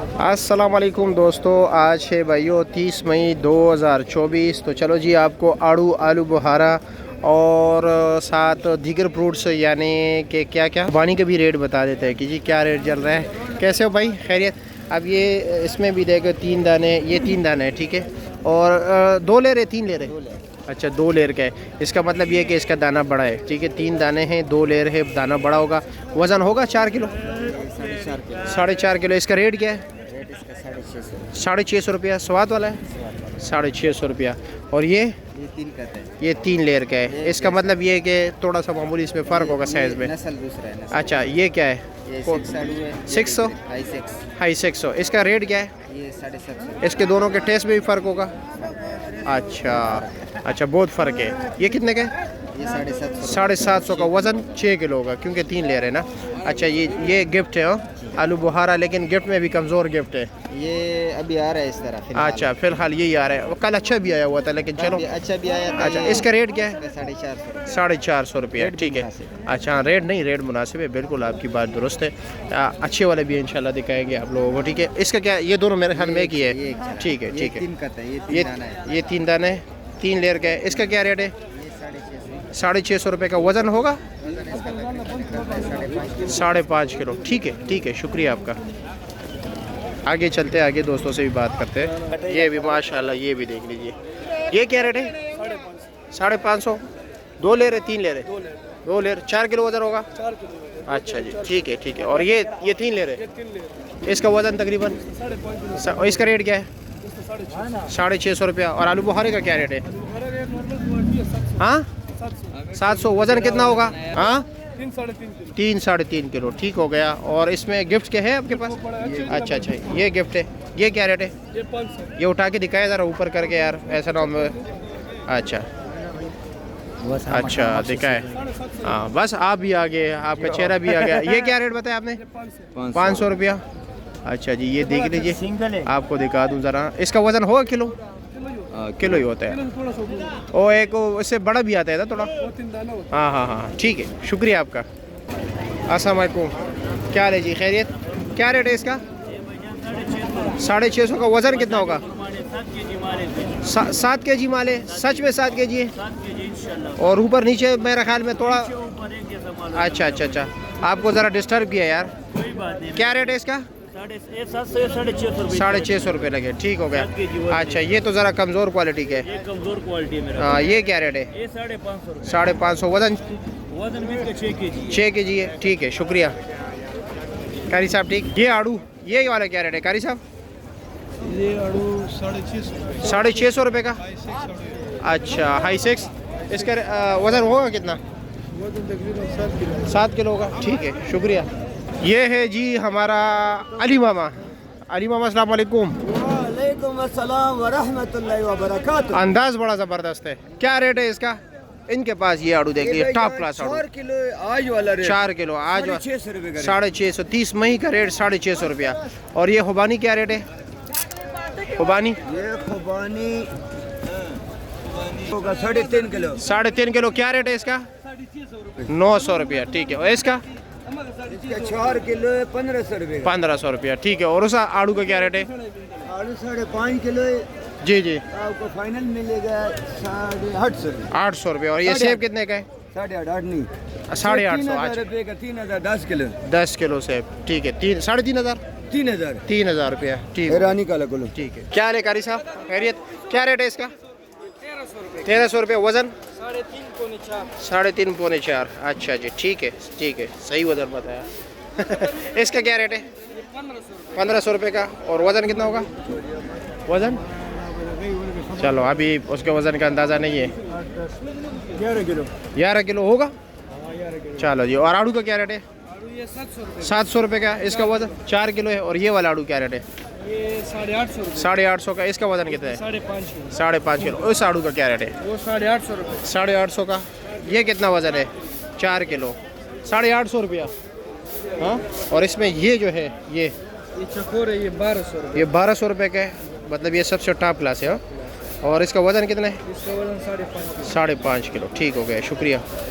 अस्सलाम वालेकुम दोस्तों, आज है भाइयों 30 मई 2024। तो चलो जी, आपको आलू बुहारा और साथ दीगर फ्रूट्स यानी कि क्या क्या पानी के भी रेट बता देते हैं कि जी क्या रेट चल रहा है। कैसे हो भाई, खैरियत? अब ये इसमें भी देखो 3 दाने, ये 3 दाने हैं, ठीक है। और 2 ले रहे, 3 ले रहे? अच्छा, 2 लेयर का है। इसका मतलब ये है कि इसका दाना बड़ा है, ठीक है। 3 दाने हैं, 2 लेयर है, दाना बड़ा होगा। वज़न होगा 4 किलो, 4.5 किलो। इसका रेट क्या है? 650 रुपया। स्वाद वाला है 650 रुपया। और ये 3 लेयर का है। इसका मतलब ये है कि थोड़ा सा मामूली इसमें फ़र्क होगा साइज़ में। अच्छा, ये क्या है? 600 हाई 600। इसका रेट क्या है? ये 750। इसके दोनों के टेस्ट में भी फ़र्क होगा? अच्छा अच्छा, बहुत फ़र्क है। ये कितने का है? ये 750। 750 का। वज़न 6 किलो होगा क्योंकि 3 लेयर है ना। अच्छा, ये गिफ्ट है आलू बुहारा, लेकिन गिफ्ट में भी कमज़ोर गिफ्ट है। ये अभी आ रहा है इस तरह फिलहाल। अच्छा, फिलहाल यही आ रहा है। कल अच्छा भी आया हुआ था, लेकिन चलो अच्छा भी आया था। अच्छा, इसका रेट क्या है? 450। 450 रुपया, ठीक है। अच्छा, रेट नहीं, रेट मुनासिब है, बिल्कुल आपकी बात दुरुस्त है। अच्छे वाले भी इंशाल्लाह दिखाएंगे आप लोगों को, ठीक है। इसका क्या, ये दोनों मेरे ख्याल में एक ही है, ठीक है ठीक है। ये 3 दाने, 3 लेयर का है। इसका क्या रेट है? 650 रुपये का। वज़न होगा 5.5 किलो, ठीक है ठीक है। शुक्रिया आपका। आगे चलते हैं, आगे दोस्तों से भी बात करते हैं। ये भी माशाल्लाह, ये भी देख लीजिए। ये क्या रेट है? 550। 2 ले रहे, 3 ले रहे? 2 ले रहे। 4 किलो वज़न होगा? अच्छा जी, ठीक है ठीक है। और ये 3 ले रहे? इसका वज़न तकरीबन, इसका रेट क्या है? 650 रुपया। और आलू बुहारे का क्या रेट है? हाँ, 700। वज़न कितना होगा? हाँ, 3 साढ़े 3 किलो, ठीक हो गया। और इसमें गिफ्ट क्या है आपके पास? अच्छा अच्छा, ये गिफ्ट है। ये क्या रेट है? ये उठा के दिखाया ज़रा ऊपर करके यार, ऐसा ना हो। अच्छा अच्छा, दिखाए। हाँ, बस आप भी आ गए, आपका चेहरा भी आ गया। ये क्या रेट बताया आपने? 500 रुपया। अच्छा जी, ये देख लीजिए, आपको दिखा दूँ ज़रा। इसका वज़न होगा किलो? किलो ही होता है। और एक इससे बड़ा भी आता है ना थोड़ा? हाँ हाँ हाँ, ठीक है, शुक्रिया आपका। अस्सलाम वालेकुम, क्या हाल है जी, खैरियत? क्या रेट है इसका? 650 का। वज़न कितना होगा? 7 kg माल है? सच में 7 kg है? और ऊपर नीचे मेरे ख्याल में थोड़ा। अच्छा अच्छा अच्छा, आपको ज़रा डिस्टर्ब किया यार। क्या रेट है इसका? 650 रुपये लगे, ठीक हो गया। अच्छा, ये तो ज़रा कमज़ोर क्वालिटी के है। कमजोर क्वालिटी है। हाँ, ये क्या रेट है? ये 550। 550। वज़न 6 kg है, ठीक है, शुक्रिया। कारी साहब ठीक। ये आड़ू, ये वाला क्या रेट है कारी साहब? ये आड़ू 650 रुपये का। अच्छा, हाई 6। इसका वज़न होगा कितना? तकरीबन 7 किलो होगा, ठीक है, शुक्रिया। ये है जी हमारा अली मामा। अली मामा, अस्सलाम वालेकुम। वालेकुम अस्सलाम व रहमतुल्लाहि व बरकातुहू। अंदाज बड़ा ज़बरदस्त है। क्या रेट है इसका? इनके पास ये आड़ू देखिए, टॉप क्लास आड़ू। 4 किलो आज वाला रेट। 4 किलो आज 650 रुपये का। 650। 30 मई का रेट 650 रुपया। और ये खुबानी क्या रेट है? खुबानी ये खुबानी होगा 3.5 किलो। 3.5 किलो। क्या रेट है इसका? 900 रुपया, ठीक है। और इसका? इसका 4 किलो 1500 रुपये। 1500 रुपया, ठीक है। और उस आड़ू का क्या रेट है? आलू 5.5 किलो जी जी, आपको फाइनल मिलेगा 850 रुपये। 800 रुपया। और ये सेब कितने का है? 8.5 नहीं, 850। 3000 रुपये का। 3000 10 किलो। 10 किलो सेब, ठीक है। 3,500। 3000 3,000 रुपया, ठीक है ईरानी काला किलो। ठीक है। क्या हाल है कारी साहब, खैरियत? क्या रेट है इसका? 1300 रुपये। वज़न 3.5 पौने 4। अच्छा जी, ठीक है ठीक है, सही वज़न बताया। इसका क्या रेट है? 1500 रुपये का। और वज़न कितना होगा? वज़न चलो अभी उसके वज़न का अंदाज़ा नहीं है। 11 किलो होगा, चलो जी। और आड़ू का क्या रेट है? 700 रुपये का। इसका वज़न 4 किलो है। और ये वाला आड़ू क्या रेट है? ये 850 रुपये। 850 का। इसका वज़न कितना है? 5.5 किलो। 5.5 किलो। उस आड़ू का क्या रेट है? वो 850 रुपये। 850 का। ये कितना वज़न है? 4 किलो, 850 रुपया। हाँ, और इसमें ये जो है ये चकोर है, ये 1200 रुपये। ये 1200 रुपये का है, मतलब ये सबसे टॉप क्लास है। हाँ? और इसका वज़न कितना है? इसका वजन 5.5 किलो। 5.5 किलो, ठीक हो गया, शुक्रिया।